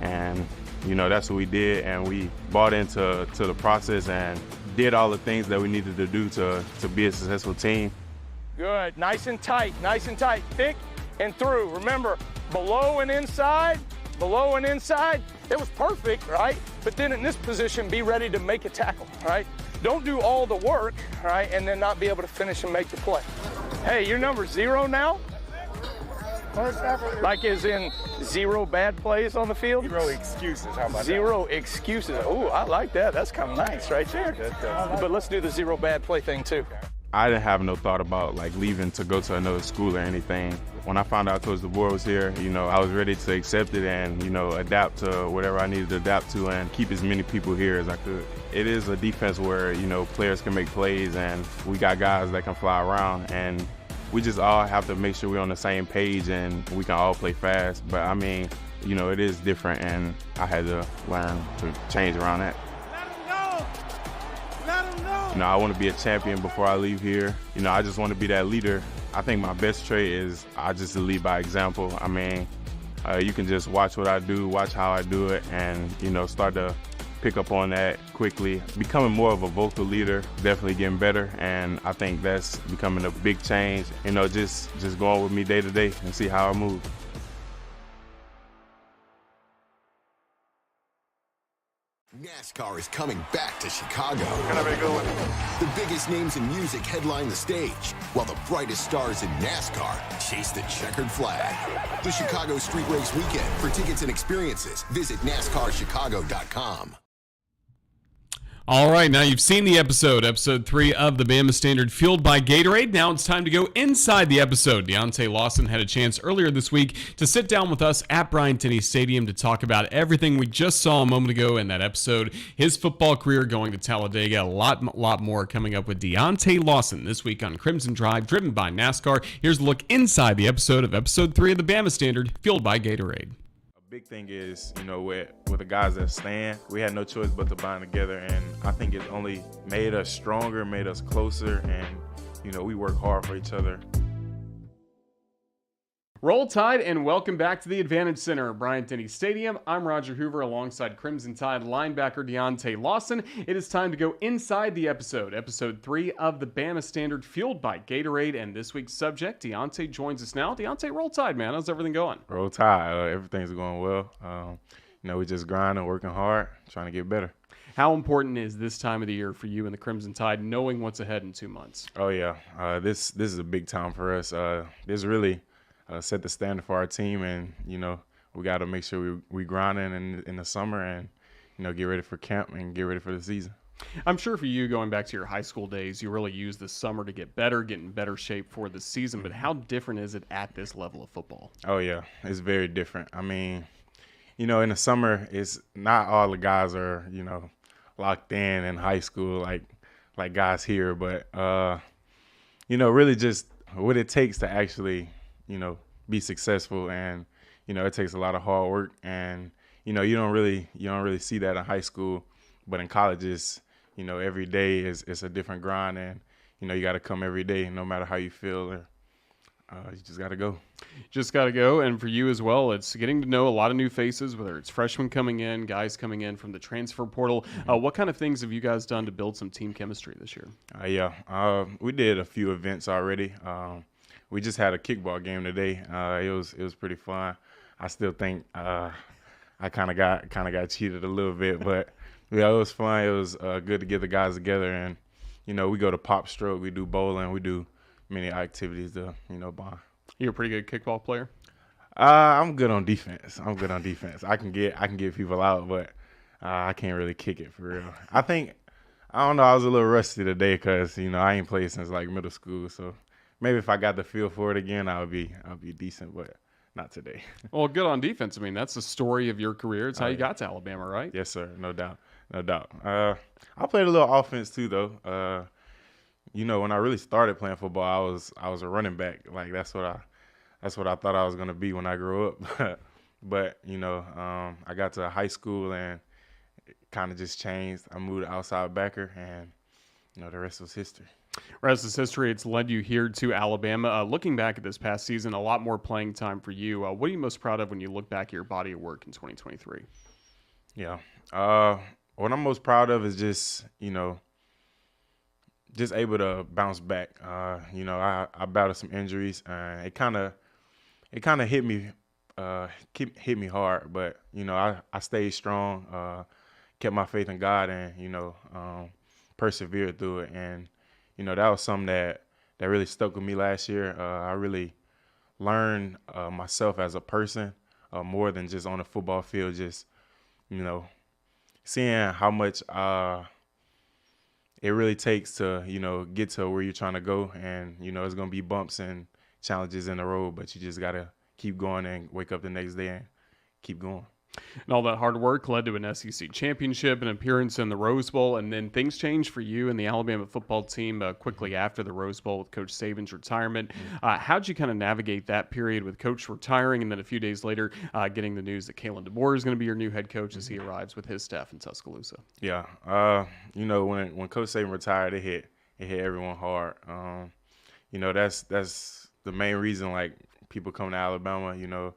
[SPEAKER 6] And, you know, that's what we did. And we bought into the process and did all the things that we needed to do to be a successful team.
[SPEAKER 10] Good, nice and tight, thick and through. Remember, below and inside. It was perfect, right? But then in this position, be ready to make a tackle, right? Don't do all the work, right, and then not be able to finish and make the play. Hey, you're number 0 now? Like as in 0 bad plays on the field?
[SPEAKER 6] 0 excuses, how about
[SPEAKER 10] 0 excuses. Ooh, I like that. That's kind of nice right there. But let's do the 0 bad play thing too.
[SPEAKER 6] I didn't have no thought about like leaving to go to another school or anything. When I found out Coach DeBoer was here, you know, I was ready to accept it and, you know, adapt to whatever I needed to adapt to and keep as many people here as I could. It is a defense where, you know, players can make plays and we got guys that can fly around and we just all have to make sure we're on the same page and we can all play fast. But I mean, you know, it is different and I had to learn to change around that. You know, I want to be a champion before I leave here. You know, I just want to be that leader. I think my best trait is I just lead by example. I mean, you can just watch what I do, watch how I do it, and, you know, start to pick up on that quickly. Becoming more of a vocal leader, definitely getting better, and I think that's becoming a big change. You know, just going with me day to day and see how I move.
[SPEAKER 2] NASCAR is coming back to Chicago.
[SPEAKER 6] Can I make a good one?
[SPEAKER 2] The biggest names in music headline the stage, while the brightest stars in NASCAR chase the checkered flag. The Chicago Street Race Weekend. For tickets and experiences, visit NASCARChicago.com.
[SPEAKER 4] All right, now you've seen the episode 3 of the Bama Standard, fueled by Gatorade. Now it's time to go inside the episode. Deontae Lawson had a chance earlier this week to sit down with us at Bryant-Denny Stadium to talk about everything we just saw a moment ago in that episode, his football career going to Talladega, a lot more coming up with Deontae Lawson this week on Crimson Drive, driven by NASCAR. Here's a look inside the episode of episode 3 of the Bama Standard, fueled by Gatorade.
[SPEAKER 6] Big thing is, you know, with the guys that stand, we had no choice but to bind together, and I think it only made us stronger, made us closer, and, you know, we work hard for each other.
[SPEAKER 4] Roll Tide and welcome back to the Advantage Center at Bryant-Denny Stadium. I'm Roger Hoover alongside Crimson Tide linebacker Deontae Lawson. It is time to go inside the episode 3 of the Bama Standard, fueled by Gatorade, and this week's subject, Deontae, joins us now. Deontae, Roll Tide, man. How's everything going?
[SPEAKER 6] Roll Tide. Everything's going well. You know, we just grinding, working hard, trying to get better.
[SPEAKER 4] How important is this time of the year for you and the Crimson Tide, knowing what's ahead in 2 months?
[SPEAKER 6] Oh, yeah. This is a big time for us. This really set the standard for our team, and, you know, we got to make sure we grinding in the summer and, you know, get ready for camp and get ready for the season.
[SPEAKER 4] I'm sure for you, going back to your high school days, you really used this summer to get better, get in better shape for the season. But how different is it at this level of football?
[SPEAKER 6] Oh, yeah. It's very different. I mean, in the summer, it's not all the guys are, locked in high school like guys here. But, really just what it takes to actually, be successful. And, it takes a lot of hard work. And, you don't really see that in high school. But in colleges, every day is a different grind. And, you got to come every day no matter how you feel. Or, you just got to go.
[SPEAKER 4] Just got to go. And for you as well, it's getting to know a lot of new faces, whether it's freshmen coming in, guys coming in from the transfer portal. What kind of things have you guys done to build some team chemistry this year?
[SPEAKER 6] We did a few events already. We just had a kickball game today. It was pretty fun. I still think I kind of got cheated a little bit, but yeah, it was fun. It was good to get the guys together, and we go to Pop Stroke, we do bowling, we do many activities to bond.
[SPEAKER 4] You're a pretty good kickball player?
[SPEAKER 6] I'm good on defense. I can get people out, but I can't really kick it for real. I don't know. I was a little rusty today because I ain't played since like middle school. So maybe if I got the feel for it again, I'll be decent, but not today.
[SPEAKER 4] Well, good on defense. I mean, that's the story of your career. It's how you got to Alabama, right?
[SPEAKER 6] Yes, sir. No doubt. I played a little offense too, though. When I really started playing football, I was a running back. Like that's what I thought I was gonna be when I grew up. But I got to high school and it kind of just changed. I moved to outside backer, and the rest was history.
[SPEAKER 4] Rest is history. It's led you here to Alabama. Looking back at this past season, a lot more playing time for you. What are you most proud of when you look back at your body of work in 2023?
[SPEAKER 6] Yeah. What I'm most proud of is just able to bounce back. I battled some injuries, and it kind of hit me hard. But I stayed strong, kept my faith in God, and persevered through it. And that was something that really stuck with me last year. I really learned myself as a person more than just on the football field. Just seeing how much it really takes to, get to where you're trying to go. And, it's going to be bumps and challenges in the road, but you just got to keep going and wake up the next day and keep going.
[SPEAKER 4] And all that hard work led to an SEC championship, an appearance in the Rose Bowl, and then things changed for you and the Alabama football team quickly after the Rose Bowl with Coach Saban's retirement. How'd you kind of navigate that period with Coach retiring, and then a few days later getting the news that Kalen DeBoer is going to be your new head coach as he arrives with his staff in Tuscaloosa?
[SPEAKER 6] Yeah. When Coach Saban retired, it hit everyone hard. That's the main reason, like, people come to Alabama,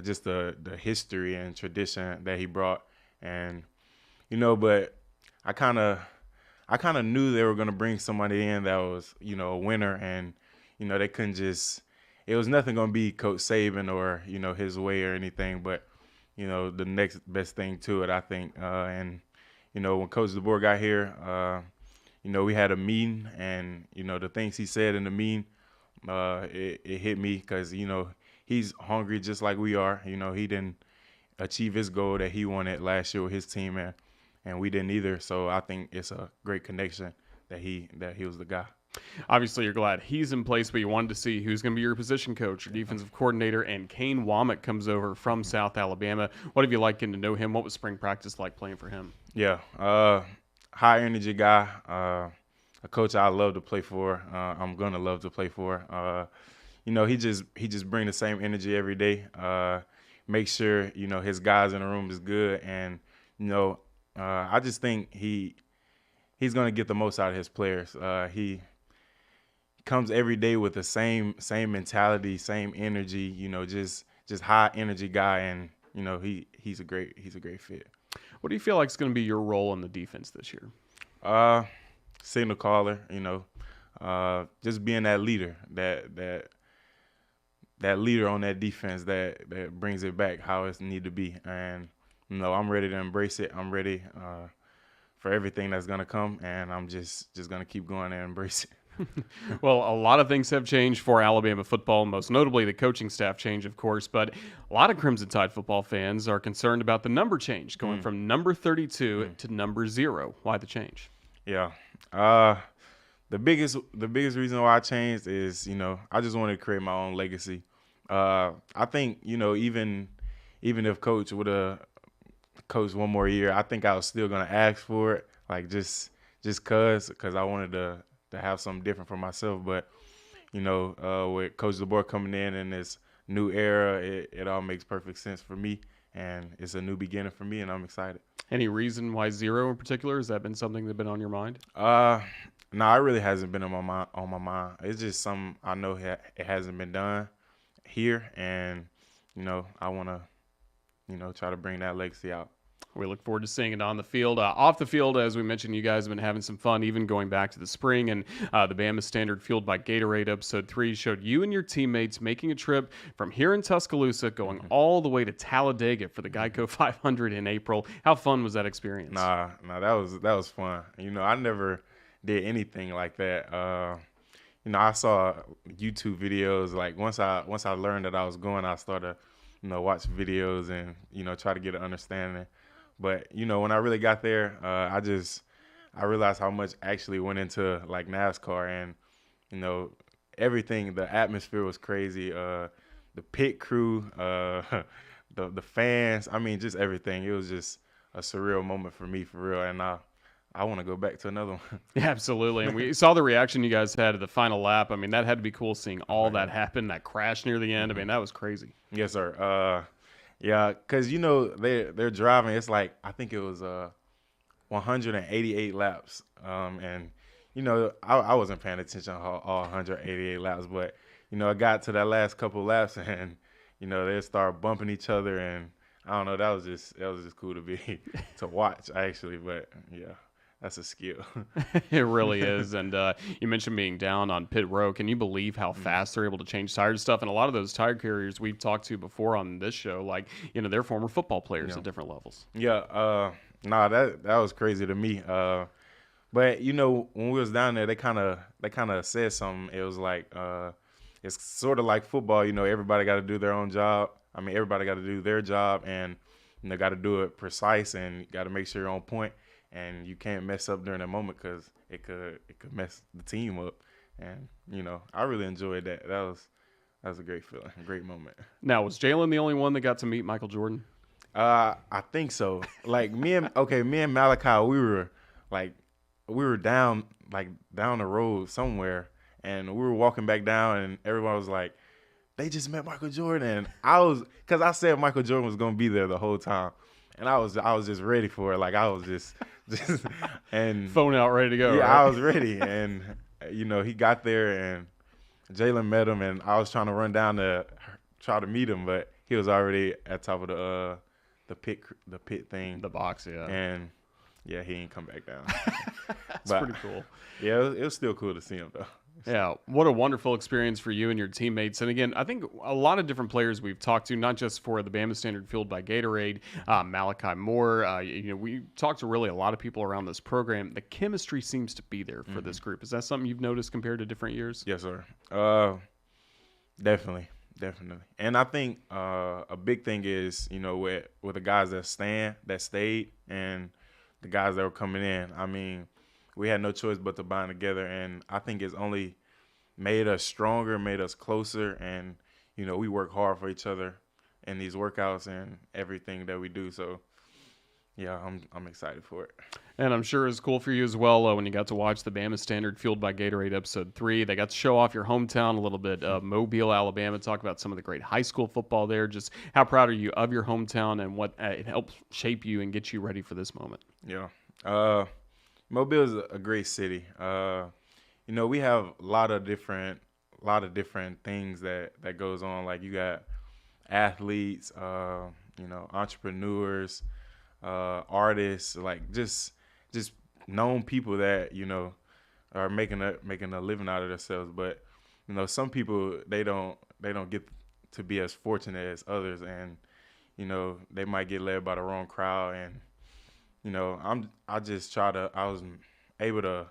[SPEAKER 6] just the history and tradition that he brought. And, but I kind of knew they were going to bring somebody in that was, a winner. And, they couldn't just – it was nothing going to be Coach Saban or, his way or anything. But, the next best thing to it, I think. And, when Coach DeBoer got here, we had a meeting. And, the things he said in the meeting, it hit me because, he's hungry just like we are. He didn't achieve his goal that he wanted last year with his team, and we didn't either. So I think it's a great connection that he was the guy.
[SPEAKER 4] Obviously, you're glad he's in place, but you wanted to see who's going to be your position coach, your defensive coordinator, and Kane Womack comes over from South Alabama. What have you liked getting to know him? What was spring practice like playing for him?
[SPEAKER 6] Yeah, high energy guy, a coach I love to play for. I'm gonna love to play for. He just bring the same energy every day. Make sure his guys in the room is good, and I just think he's gonna get the most out of his players. He comes every day with the same mentality, same energy. Just high energy guy, and he's a great fit.
[SPEAKER 4] What do you feel like is going to be your role in the defense this year?
[SPEAKER 6] Signal caller. Just being that leader, that leader on that defense that brings it back how it need to be. And, I'm ready to embrace it. I'm ready for everything that's going to come, and I'm just going to keep going and embrace it.
[SPEAKER 4] Well, a lot of things have changed for Alabama football, most notably the coaching staff change, of course, but a lot of Crimson Tide football fans are concerned about the number change, going from number 32 to number 0. Why the change?
[SPEAKER 6] Yeah. The biggest reason why I changed is, I just wanted to create my own legacy. I think, even if Coach would have coached one more year, I think I was still gonna ask for it, like just cause I wanted to have something different for myself. But with Coach DeBoer coming in this new era, it all makes perfect sense for me, and it's a new beginning for me, and I'm excited.
[SPEAKER 4] Any reason why 0 in particular? Has that been something that's been on your mind?
[SPEAKER 6] No, it really hasn't been on my mind. It's just something I know it hasn't been done here, and I want to try to bring that legacy out.
[SPEAKER 4] We look forward to seeing it on the field. Off the field, as we mentioned, you guys have been having some fun, even going back to the spring. And the Bama Standard Fueled by Gatorade episode 3 showed you and your teammates making a trip from here in Tuscaloosa, going all the way to Talladega for the Geico 500 in April. How fun was that experience?
[SPEAKER 6] Nah, that was fun. I never did anything like that. I saw YouTube videos. Like once I learned that I was going, I started, watch videos and try to get an understanding. But when I really got there, I realized how much actually went into like NASCAR, and everything. The atmosphere was crazy. The pit crew, the fans. I mean, just everything. It was just a surreal moment for me, for real. And I want to go back to another one. Yeah,
[SPEAKER 4] absolutely. And we saw the reaction you guys had at the final lap. I mean, that had to be cool seeing all that happen, that crash near the end. I mean, that was crazy.
[SPEAKER 6] Yes, sir. Yeah, because, they're driving. It's like, I think it was 188 laps. And, I wasn't paying attention to all 188 laps. But, I got to that last couple laps and, they started bumping each other. And I don't know, that was just cool to watch, actually. But, yeah. That's a skill.
[SPEAKER 4] It really is. And you mentioned being down on pit row. Can you believe how fast they're able to change tires and stuff? And a lot of those tire carriers we've talked to before on this show, like, they're former football players at different levels.
[SPEAKER 6] Yeah. That was crazy to me. But, when we was down there, they kind of said something. It was like, it's sort of like football. Everybody got to do their own job. I mean, everybody got to do their job, and they got to do it precise, and got to make sure you're on point. And you can't mess up during that moment because it could mess the team up. And, I really enjoyed that. That was a great feeling, a great moment.
[SPEAKER 4] Now, was Jalen the only one that got to meet Michael Jordan?
[SPEAKER 6] I think so. Like me and Malachi, we were down the road somewhere, and we were walking back down, and everyone was like, they just met Michael Jordan. And because I said Michael Jordan was going to be there the whole time. And I was just ready for it. Like I was just and
[SPEAKER 4] phone out, ready to go.
[SPEAKER 6] Yeah,
[SPEAKER 4] right?
[SPEAKER 6] I was ready, and he got there, and Jalen met him, and I was trying to run down to try to meet him, but he was already at top of the pit thing,
[SPEAKER 4] the box, yeah.
[SPEAKER 6] And yeah, he ain't come back down.
[SPEAKER 4] That's pretty cool.
[SPEAKER 6] Yeah, it was still cool to see him though.
[SPEAKER 4] Yeah, what a wonderful experience for you and your teammates. And again, I think a lot of different players we've talked to, not just for the Bama Standard Fueled by Gatorade, Malachi Moore. We talked to really a lot of people around this program. The chemistry seems to be there for this group. Is that something you've noticed compared to different years?
[SPEAKER 6] Yes, sir. Definitely. And I think a big thing is, with the guys that stayed, and the guys that were coming in. I mean, we had no choice but to bind together, and I think it's only made us stronger, made us closer, and we work hard for each other in these workouts and everything that we do. So yeah, I'm excited for it.
[SPEAKER 4] And I'm sure it's cool for you as well when you got to watch the Bama Standard Fueled by Gatorade episode 3. They got to show off your hometown a little bit, Mobile, Alabama, talk about some of the great high school football there. Just how proud are you of your hometown and what it helped shape you and get you ready for this moment?
[SPEAKER 6] Yeah. Mobile is a great city. We have a lot of different things that goes on. Like you got athletes, entrepreneurs, artists, like just known people that are making a living out of themselves. But some people they don't get to be as fortunate as others, and they might get led by the wrong crowd. And I was able to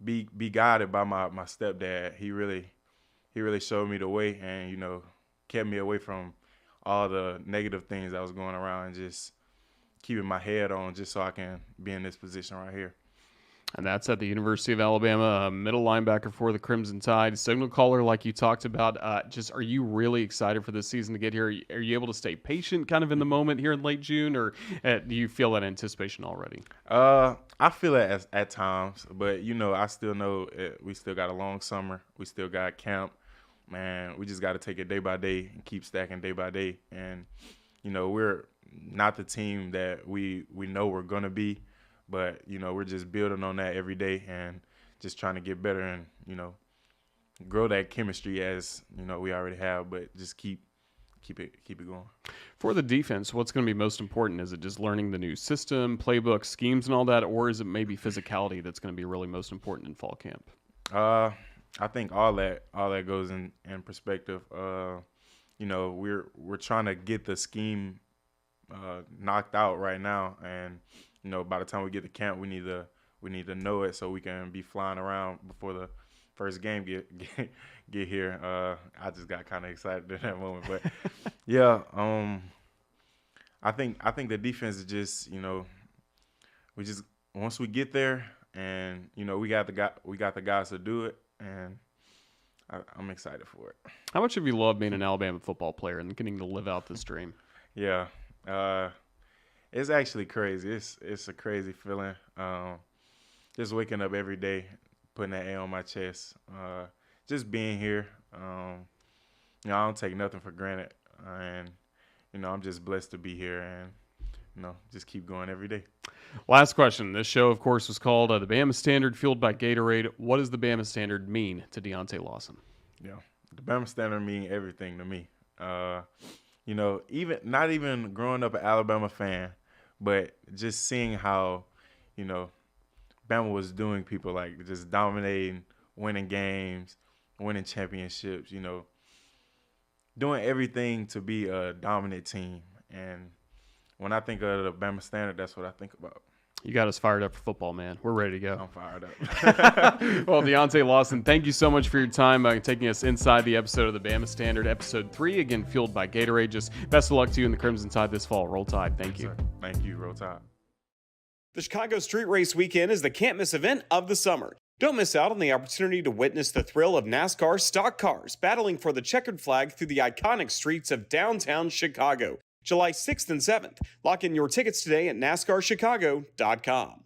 [SPEAKER 6] be guided by my stepdad. He really showed me the way, and kept me away from all the negative things that was going around, and just keeping my head on just so I can be in this position right here.
[SPEAKER 4] And that's at the University of Alabama, middle linebacker for the Crimson Tide, signal caller like you talked about. Are you really excited for this season to get here? Are you able to stay patient kind of in the moment here in late June, or do you feel that anticipation already?
[SPEAKER 6] I feel it at times, but, I still know we still got a long summer. We still got camp. Man, we just got to take it day by day and keep stacking day by day. And, we're not the team that we know we're going to be. But, we're just building on that every day and just trying to get better and, grow that chemistry as, we already have, but just keep it going.
[SPEAKER 4] For the defense, what's going to be most important? Is it just learning the new system, playbook, schemes, and all that, or is it maybe physicality that's going to be really most important in fall camp?
[SPEAKER 6] I think all that goes in perspective. We're trying to get the scheme knocked out right now, and by the time we get to camp, we need to know it so we can be flying around before the first game get here. I just got kind of excited in that moment, but yeah, I think the defense is just we just once we get there and we got the guys to do it, and I'm excited for it. How much have you loved being an Alabama football player and getting to live out this dream? Yeah. It's actually crazy. It's a crazy feeling. Just waking up every day, putting that A on my chest. Just being here. I don't take nothing for granted, and I'm just blessed to be here, and just keep going every day. Last question. This show, of course, was called The Bama Standard, fueled by Gatorade. What does the Bama Standard mean to Deontae Lawson? Yeah, the Bama Standard mean everything to me. Even not even growing up an Alabama fan, but just seeing how, Bama was doing people, like just dominating, winning games, winning championships, doing everything to be a dominant team. And when I think of the Bama Standard, that's what I think about. You got us fired up for football, man. We're ready to go. I'm fired up. Well, Deontae Lawson, thank you so much for your time taking us inside the episode of the Bama Standard, episode 3, again, fueled by Gatorade. Just best of luck to you in the Crimson Tide this fall. Roll Tide. Thank you. Sir. Thank you. Roll Tide. The Chicago Street Race Weekend is the can't-miss event of the summer. Don't miss out on the opportunity to witness the thrill of NASCAR stock cars battling for the checkered flag through the iconic streets of downtown Chicago. July 6th and 7th. Lock in your tickets today at NASCARChicago.com.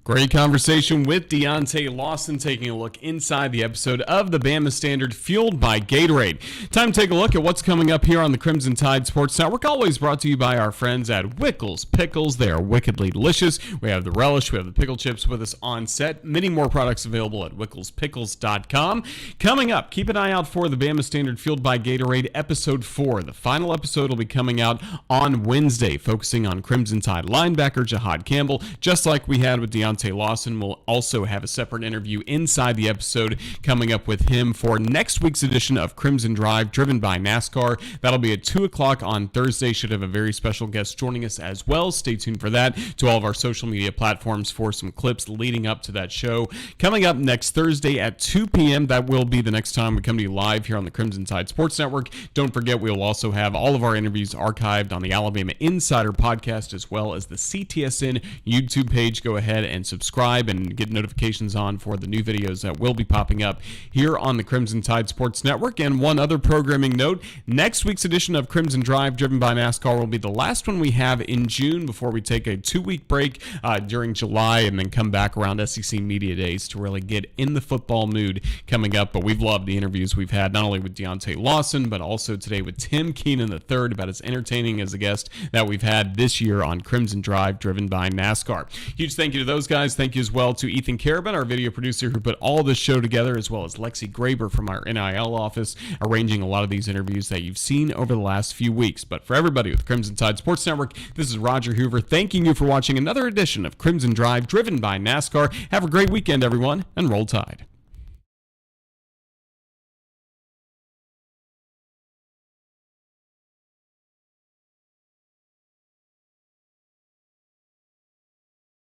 [SPEAKER 6] Great conversation with Deontae Lawson, taking a look inside the episode of the Bama Standard, fueled by Gatorade. Time to take a look at what's coming up here on the Crimson Tide Sports Network, always brought to you by our friends at Wickles Pickles. They are wickedly delicious. We have the relish, we have the pickle chips with us on set. Many more products available at WicklesPickles.com. Coming up, keep an eye out for the Bama Standard, fueled by Gatorade, episode 4. The final episode will be coming out on Wednesday, focusing on Crimson Tide linebacker Jahad Campbell, just like we had with Deontae Lawson. Will also have a separate interview inside the episode coming up with him for next week's edition of Crimson Drive, driven by NASCAR. That'll be at 2 o'clock on Thursday. Should have a very special guest joining us as well. Stay tuned for that. To all of our social media platforms for some clips leading up to that show. Coming up next Thursday at 2 p.m. That will be the next time we come to you live here on the Crimson Tide Sports Network. Don't forget, we'll also have all of our interviews archived on the Alabama Insider podcast, as well as the CTSN YouTube page. Go ahead and subscribe and get notifications on for the new videos that will be popping up here on the Crimson Tide Sports Network. And one other programming note, next week's edition of Crimson Drive, driven by NASCAR, will be the last one we have in June before we take a 2-week break during July and then come back around SEC Media Days to really get in the football mood coming up. But we've loved the interviews we've had, not only with Deontae Lawson, but also today with Tim Keenan III, about as entertaining as a guest that we've had this year on Crimson Drive, driven by NASCAR. Huge thank you to those guys. Thank you as well to Ethan Carabin, our video producer, who put all this show together, as well as Lexi Graber from our NIL office, arranging a lot of these interviews that you've seen over the last few weeks. But for everybody with Crimson Tide Sports Network, this is Roger Hoover thanking you for watching another edition of Crimson Drive, driven by NASCAR. Have a great weekend, everyone, and roll Tide.